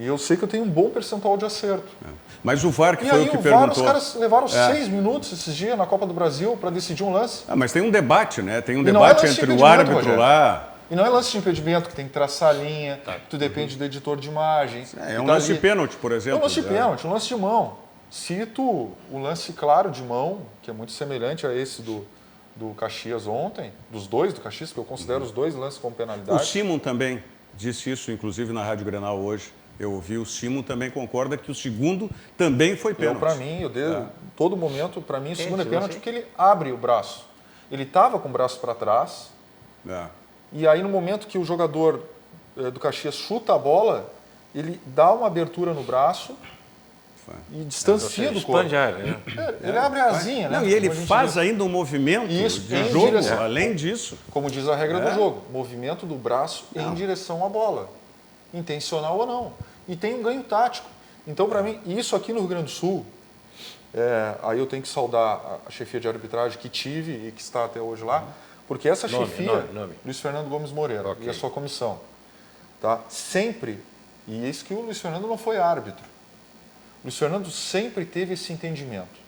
E eu sei que eu tenho um bom percentual de acerto. Mas o VAR que E foi aí o que o VAR, perguntou. os caras levaram 6 minutos esses dias na Copa do Brasil para decidir um lance. Mas tem um debate, né? Tem um E não é debate lance de entre o impedimento, árbitro Rogério. lá. E não é lance de impedimento, que tem que traçar a linha, que tu depende do editor de imagem. É um tá lance de ali. pênalti, por É exemplo. um lance de pênalti, um lance de mão. Cito o lance claro de mão, que é muito semelhante a esse do Caxias ontem, dos dois do Caxias, que eu considero os dois lances como O penalidade. Simon também disse isso, inclusive na Rádio Grenal hoje. Eu ouvi, o Simon também concorda que o segundo também foi pênalti. Para mim, todo momento, para mim, o segundo é pênalti porque ele abre o braço. Ele estava com o braço para trás, É. e aí no momento que o jogador do Caxias chuta a bola, ele dá uma abertura no braço e distancia do corpo. Expande a área, né? Ele abre a asinha, né? Não, e ele Como a gente faz diz. ainda um movimento Isso, de em jogo, direção. além disso. Como diz a regra do jogo, movimento do braço em direção à bola, intencional ou não. E tem um ganho tático. Então, para mim, isso aqui no Rio Grande do Sul, aí eu tenho que saudar a chefia de arbitragem que tive e que está até hoje lá, porque essa chefia, nome. Luiz Fernando Gomes Moreira e a sua comissão, tá? Sempre, e isso que o Luiz Fernando não foi árbitro, o Luiz Fernando sempre teve esse entendimento.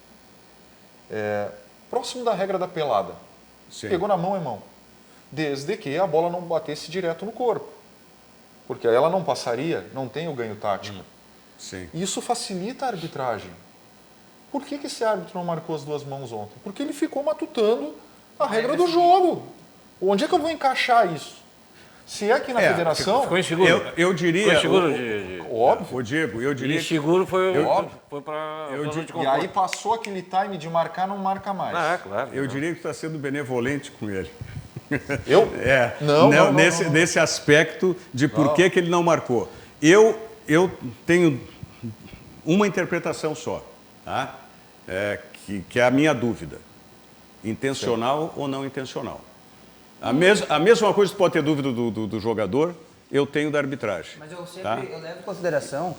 Próximo da regra da pelada. Sim. Pegou na mão é mão. Desde que a bola não batesse direto no corpo. Porque ela não passaria, não tem o ganho tático. Sim. E isso facilita a arbitragem. Por que esse árbitro não marcou as duas mãos ontem? Porque ele ficou matutando a regra do jogo. Onde é que eu vou encaixar isso? Se é aqui na federação... Ficou inseguro. Eu diria... Ficou inseguro de... Óbvio. O Diego, eu diria... Inseguro foi para... E aí passou aquele time de marcar, não marca mais. Ah, claro. Eu diria que está sendo benevolente com ele. Eu? Não. Nesse aspecto de por que ele não marcou. Eu tenho uma interpretação só, tá? Que é a minha dúvida. Intencional ou não intencional. A mesma coisa que pode ter dúvida do jogador, eu tenho da arbitragem. Mas eu sempre tá? eu levo em consideração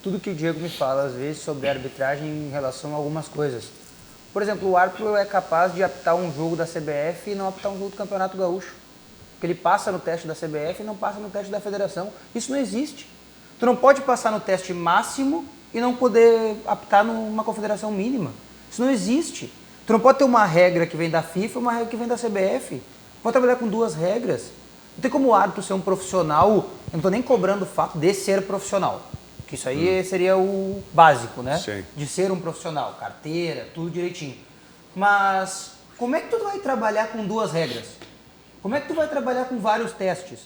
tudo que o Diego me fala, às vezes, sobre a arbitragem em relação a algumas coisas. Por exemplo, o árbitro é capaz de apitar um jogo da CBF e não apitar um jogo do Campeonato Gaúcho. Porque ele passa no teste da CBF e não passa no teste da Federação. Isso não existe. Tu não pode passar no teste máximo e não poder apitar numa confederação mínima. Isso não existe. Tu não pode ter uma regra que vem da FIFA e uma regra que vem da CBF. Pode trabalhar com duas regras. Não tem como o árbitro ser um profissional, eu não estou nem cobrando o fato de ser profissional. Que isso aí seria o básico, né? Sim. De ser um profissional, carteira, tudo direitinho. Mas como é que tu vai trabalhar com duas regras? Como é que tu vai trabalhar com vários testes?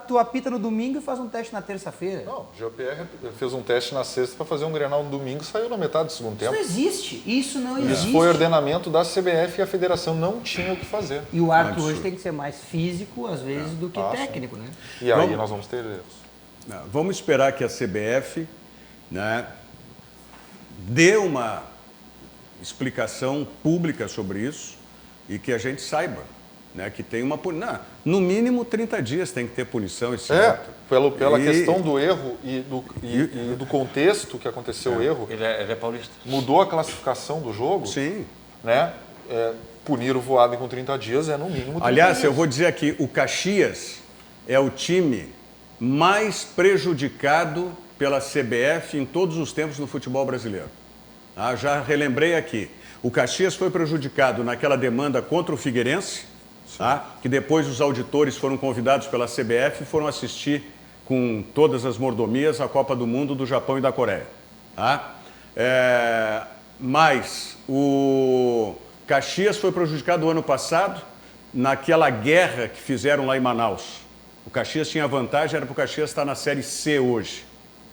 Tu apita no domingo e faz um teste na terça-feira. Não, o GPR fez um teste na sexta para fazer um Grenal no domingo e saiu na metade do segundo Isso tempo. não existe. Isso não existe. Isso foi ordenamento da CBF e a federação não tinha o que fazer. E o árbitro hoje tem que ser mais físico, às vezes, do que técnico, né? E aí nós vamos ter erros. Não, vamos esperar que a CBF, né, dê uma explicação pública sobre isso e que a gente saiba, né, que tem uma punição. No mínimo 30 dias tem que ter punição esse árbitro. Pela questão do erro e do contexto que aconteceu o erro, Ele é paulista. mudou a classificação do jogo, Sim. né? Punir o Voaden com 30 dias é no mínimo 30 Aliás, dias. eu vou dizer aqui, o Caxias é o time mais prejudicado pela CBF em todos os tempos no futebol brasileiro. Ah, já relembrei aqui. O Caxias foi prejudicado naquela demanda contra o Figueirense, tá? Que depois os auditores foram convidados pela CBF e foram assistir com todas as mordomias a Copa do Mundo do Japão e da Coreia. Tá? Mas o Caxias foi prejudicado o ano passado naquela guerra que fizeram lá em Manaus. O Caxias tinha vantagem, era para o Caxias estar na Série C hoje,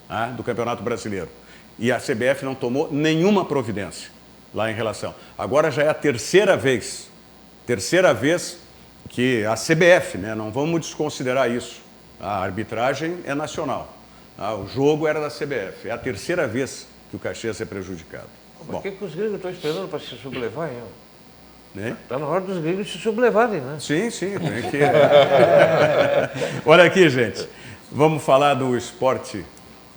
tá? Do Campeonato Brasileiro. E a CBF não tomou nenhuma providência lá em relação. Agora já é a terceira vez que a CBF, né, não vamos desconsiderar isso, a arbitragem é nacional, tá? O jogo era da CBF, é a terceira vez que o Caxias é prejudicado. Por que os gringos estão esperando para se sublevar, hein? Né? Está na hora dos gringos se sublevarem, né? Sim, tem que... Olha aqui, gente, vamos falar do esporte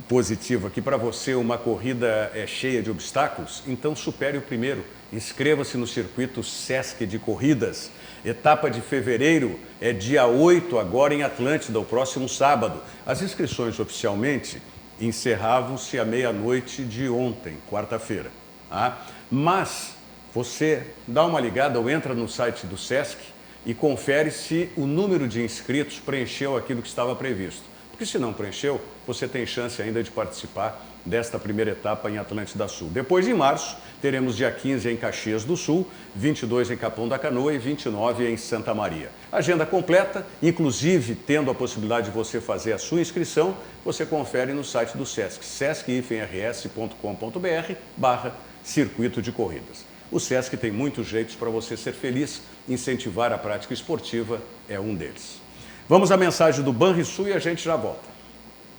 positivo aqui. Para você, uma corrida é cheia de obstáculos? Então supere o primeiro. Inscreva-se no circuito Sesc de Corridas. Etapa de fevereiro é dia 8, agora em Atlântida, o próximo sábado. As inscrições oficialmente encerravam-se à meia-noite de ontem, quarta-feira. Tá? Mas você dá uma ligada ou entra no site do SESC e confere se o número de inscritos preencheu aquilo que estava previsto. Porque se não preencheu, você tem chance ainda de participar desta primeira etapa em Atlântida Sul. Depois, em março, teremos dia 15 em Caxias do Sul, 22 em Capão da Canoa e 29 em Santa Maria. Agenda completa, inclusive tendo a possibilidade de você fazer a sua inscrição, você confere no site do SESC, sesc-rs.com.br/circuito de corridas. O SESC tem muitos jeitos para você ser feliz, incentivar a prática esportiva é um deles. Vamos à mensagem do Banrisul e a gente já volta.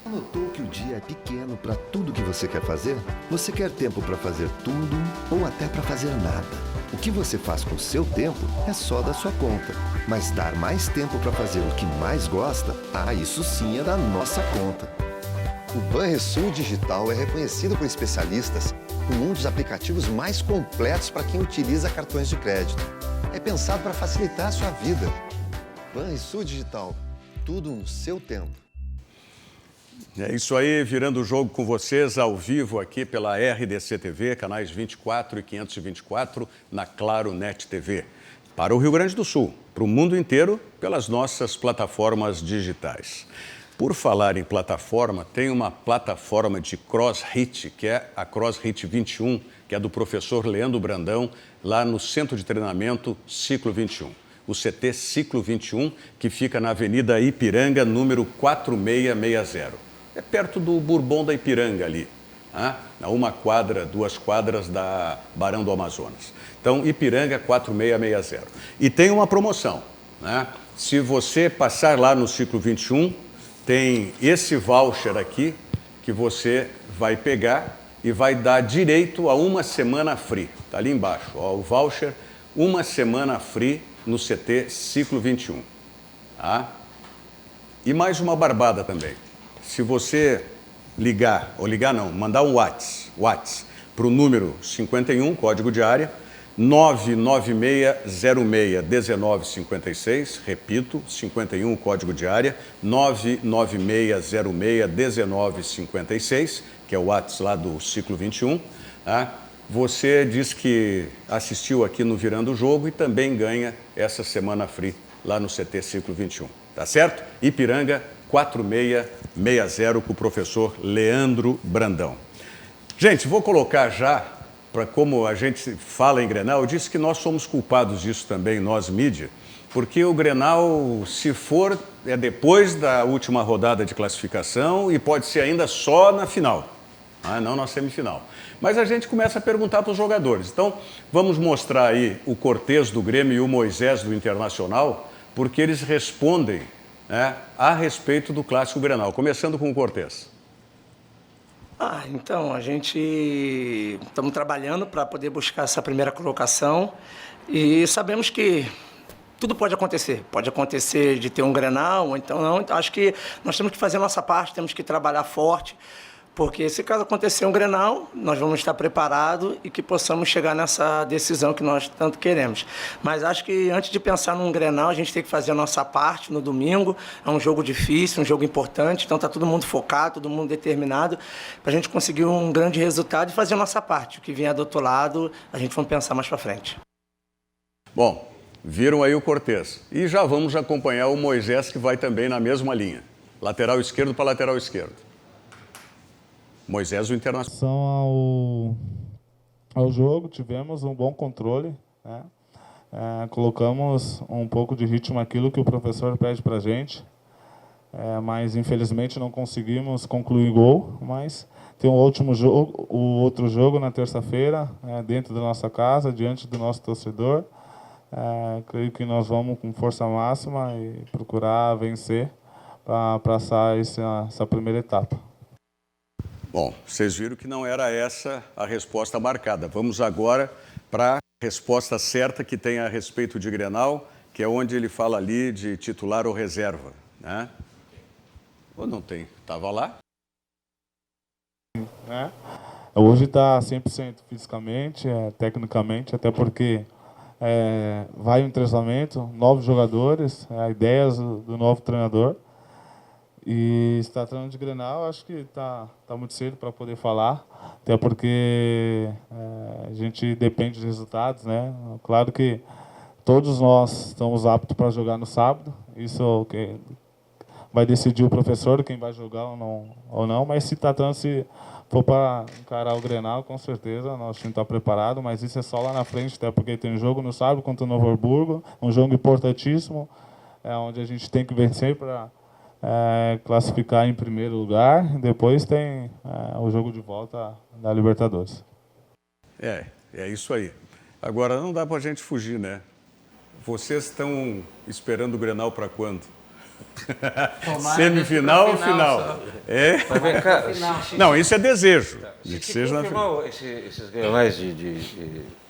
Notou que o dia é pequeno para tudo que você quer fazer? Você quer tempo para fazer tudo ou até para fazer nada? O que você faz com o seu tempo é só da sua conta. Mas dar mais tempo para fazer o que mais gosta, isso sim é da nossa conta. O Banrisul Digital é reconhecido por especialistas como um dos aplicativos mais completos para quem utiliza cartões de crédito. É pensado para facilitar a sua vida. Banrisul Digital, tudo no seu tempo. É isso aí, virando o jogo com vocês ao vivo aqui pela RDC TV, canais 24 e 524 na Claro Net TV. Para o Rio Grande do Sul, para o mundo inteiro, pelas nossas plataformas digitais. Por falar em plataforma, tem uma plataforma de CrossFit, que é a CrossFit 21, que é do professor Leandro Brandão, lá no Centro de Treinamento Ciclo 21. O CT Ciclo 21, que fica na Avenida Ipiranga, número 4660. É perto do Bourbon da Ipiranga ali, a uma quadra, 2 quadras da Barão do Amazonas. Então, Ipiranga 4660. E tem uma promoção, né? Se você passar lá no Ciclo 21, tem esse voucher aqui que você vai pegar e vai dar direito a 1 semana free. Está ali embaixo, ó, o voucher, 1 semana free no CT Ciclo 21. Tá? E mais uma barbada também. Se você mandar um WhatsApp para o número 51, código de área, 99606-1956, repito, 51, código de área, 99606-1956, que é o WhatsApp lá do Ciclo 21, tá? Você diz que assistiu aqui no Virando o Jogo e também ganha essa semana free lá no CT Ciclo 21, tá certo? Ipiranga 4660 com o professor Leandro Brandão. Gente, vou colocar já, para como a gente fala em Grenal, eu disse que nós somos culpados disso também, nós mídia, porque o Grenal, se for, é depois da última rodada de classificação e pode ser ainda só na final, não na semifinal. Mas a gente começa a perguntar para os jogadores. Então, vamos mostrar aí o Cortez do Grêmio e o Moisés do Internacional, porque eles respondem, né, a respeito do Clássico Grenal, começando com o Cortez. Então, a gente estamos trabalhando para poder buscar essa primeira colocação e sabemos que tudo pode acontecer. Pode acontecer de ter um Grenal, ou então não. Então, acho que nós temos que fazer a nossa parte, temos que trabalhar forte, porque se caso acontecer um Grenal, nós vamos estar preparados e que possamos chegar nessa decisão que nós tanto queremos. Mas acho que antes de pensar num Grenal, a gente tem que fazer a nossa parte no domingo. É um jogo difícil, um jogo importante, então está todo mundo focado, todo mundo determinado para a gente conseguir um grande resultado e fazer a nossa parte. O que vier do outro lado, a gente vai pensar mais para frente. Bom, viram aí o Cortez. E já vamos acompanhar o Moisés, que vai também na mesma linha. Lateral esquerdo para lateral esquerdo. Moisés, o Internacional. Ao jogo, tivemos um bom controle, né? Colocamos um pouco de ritmo aquilo que o professor pede para a gente, mas infelizmente não conseguimos concluir gol, mas tem o outro jogo na terça-feira, dentro da nossa casa, diante do nosso torcedor. Creio que nós vamos com força máxima e procurar vencer para passar essa primeira etapa. Bom, vocês viram que não era essa a resposta marcada. Vamos agora para a resposta certa que tem a respeito de Grenal, que é onde ele fala ali de titular ou reserva, né? Ou não tem? Estava lá? Hoje está 100% fisicamente, tecnicamente, até porque vai um entrosamento, novos jogadores, ideias do novo treinador. E se tratando de Grenal, acho que tá muito cedo para poder falar, até porque a gente depende dos resultados, né? Claro que todos nós estamos aptos para jogar no sábado, isso que vai decidir o professor quem vai jogar ou não, mas se for para encarar o Grenal, com certeza nosso time está preparado, mas isso é só lá na frente, até porque tem um jogo no sábado contra o Novo Hamburgo, um jogo importantíssimo, onde a gente tem que vencer para classificar em primeiro lugar. Depois tem o jogo de volta da Libertadores. É isso aí. Agora, não dá para a gente fugir, né? Vocês estão esperando o Grenal para quando? Semifinal ou final? Mas vem cá, Não, isso é desejo. se Que seja na final. confirmar esses Grenais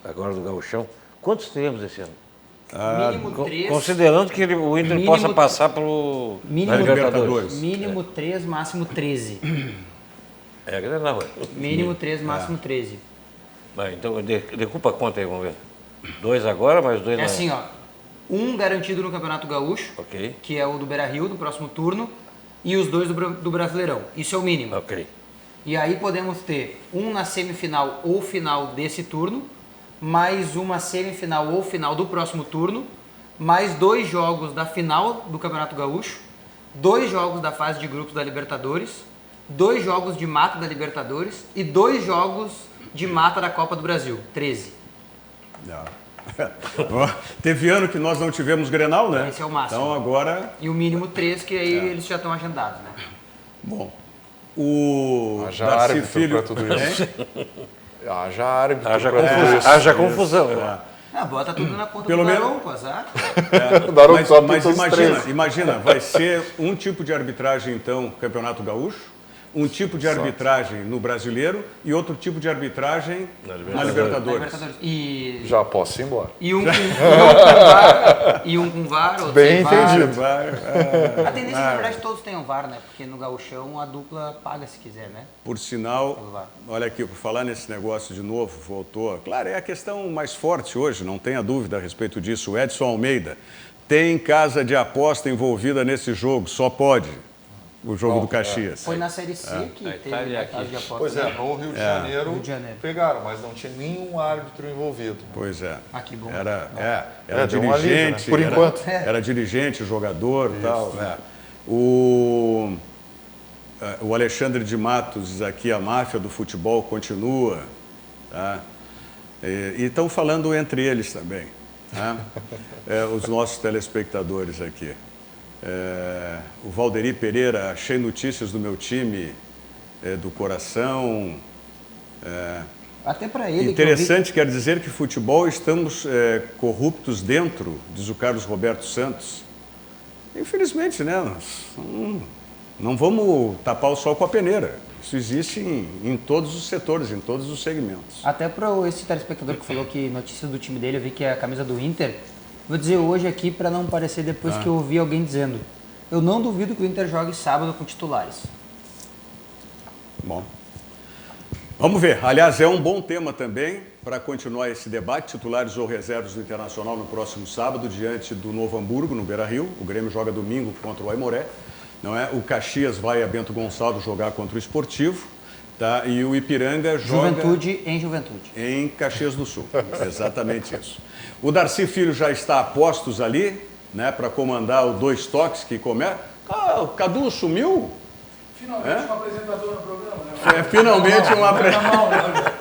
agora do Gauchão, quantos teremos esse ano? Mínimo 3. Considerando que o Inter Mínimo- possa passar pelo Libertadores. Mínimo 3, máximo 13. É Grenal, ué. Mínimo 3, máximo 13. Vai, então, decupa a conta aí, vamos ver. 2 agora, mais 2 É assim, ó. Um garantido no Campeonato Gaúcho, Ok, que é o do Beira-Rio, no próximo turno, e os 2 do Brasileirão. Isso é o mínimo. ok. E aí podemos ter um na semifinal ou final desse turno, mais uma semifinal ou final do próximo turno, mais 2 jogos da final do Campeonato Gaúcho, 2 jogos da fase de grupos da Libertadores, 2 jogos de mata da Libertadores e 2 jogos de mata da Copa do Brasil. 13. Teve ano que nós não tivemos Grenal, né? Esse é o máximo. Então agora, E o mínimo 3, que aí eles já estão agendados, né? bom, o Haja Darcy árbitro Filho... para tudo isso. Haja árbitro Haja para tudo isso. Haja confusão. né? Ah, bota tudo na conta Pelo do menos- Daronco, azar. Daram Mas, só mas todos os três. imagina, vai ser um tipo de arbitragem, então, Campeonato Gaúcho, um tipo de arbitragem no Brasileiro e outro tipo de arbitragem na Libertadores. Libertadores. E Já posso ir embora. um com VAR, outro Bem sem VAR. entendido. A tendência, na verdade, todos tenham VAR, né? Porque no gauchão a dupla paga se quiser, né? Por sinal, olha aqui, por falar nesse negócio de novo, voltou. Claro, é a questão mais forte hoje, não tenha dúvida a respeito disso. O Edson Almeida tem casa de aposta envolvida nesse jogo, só pode. O jogo do Caxias. Foi na Série C que teve Itália a casa de aposta. Pois é, no Rio de Janeiro, Rio de Janeiro. pegaram, mas não tinha nenhum árbitro envolvido. Pois é. Ah, que bom. Era deu um alívio, né? dirigente. Por era- enquanto. Era dirigente, jogador e tal. O Alexandre de Matos diz aqui, a máfia do futebol continua. Tá? E estão falando entre eles também. Tá? Os nossos telespectadores aqui. O Valderi Pereira, achei notícias do meu time do coração. Até pra ele. Interessante, quer dizer que futebol estamos corruptos dentro, diz o Carlos Roberto Santos. Infelizmente, né? Nós não vamos tapar o sol com a peneira. Isso existe em todos os setores, em todos os segmentos. Até para esse telespectador que falou que notícias do time dele, eu vi que é a camisa do Inter. Vou dizer hoje aqui para não parecer depois que eu ouvi alguém dizendo. Eu não duvido que o Inter jogue sábado com titulares. Bom, vamos ver. Aliás, é um bom tema também para continuar esse debate, titulares ou reservas do Internacional no próximo sábado, diante do Novo Hamburgo, no Beira-Rio. O Grêmio joga domingo contra o Aimoré. Não é? O Caxias vai a Bento Gonçalves jogar contra o Esportivo. Tá? E o Ipiranga joga... Juventude em Juventude. Em Caxias do Sul, exatamente isso. O Darcy Filho já está a postos ali, né, para comandar o Dois Toques que começa. Ah, o Cadu sumiu? Finalmente um apresentador no programa, né? Finalmente um apresentador.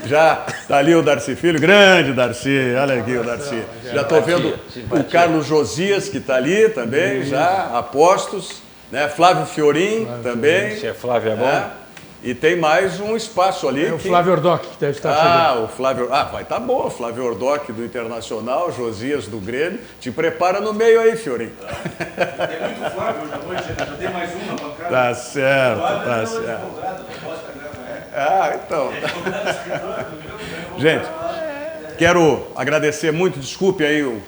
Já está ali o Darcy Filho, grande Darcy, olha aqui o Darcy. Já estou vendo o Carlos Josias, que está ali também, já a postos. Né? Flávio Fiorin também. Se é Flávio é bom. E tem mais um espaço ali. O Flávio Ordoc, que deve estar chegando. O Flávio. Vai estar bom. Flávio Ordoc do Internacional, Josias do Grêmio. Te prepara no meio aí, Fiorin. Tem muito Flávio hoje à noite, já tem mais um na bancada. Tá certo, tá certo. Então. Gente, quero agradecer muito, desculpe aí o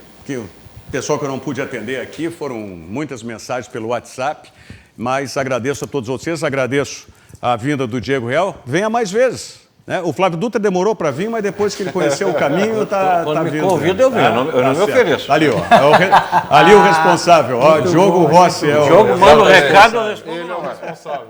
pessoal que eu não pude atender aqui, foram muitas mensagens pelo WhatsApp, mas agradeço a todos vocês, agradeço a vinda do Diego Real. Venha mais vezes, Né? O Flávio Dutra demorou para vir, mas depois que ele conheceu o caminho, tá Quando vindo. me convida, eu venho. Eu não me ofereço. Ali, ó. Ali o responsável. Ó, Diogo Rossi é o... Diogo manda o recado, eu respondo. Ele é o responsável.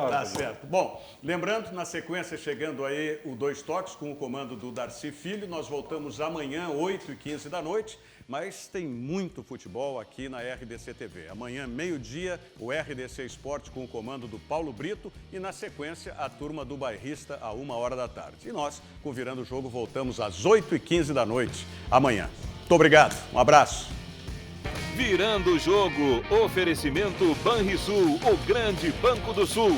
Tá certo. Bom, lembrando, na sequência, chegando aí o Dois Toques com o comando do Darcy Filho. Nós voltamos amanhã, 8h15 da noite. Mas tem muito futebol aqui na RDC TV. Amanhã, meio-dia, o RDC Esporte com o comando do Paulo Brito e, na sequência, a turma do Bairrista, à 1h da tarde. E nós, com Virando o Jogo, voltamos às 8h15 da noite amanhã. Muito obrigado, um abraço. Virando o Jogo, oferecimento Banrisul, o grande Banco do Sul.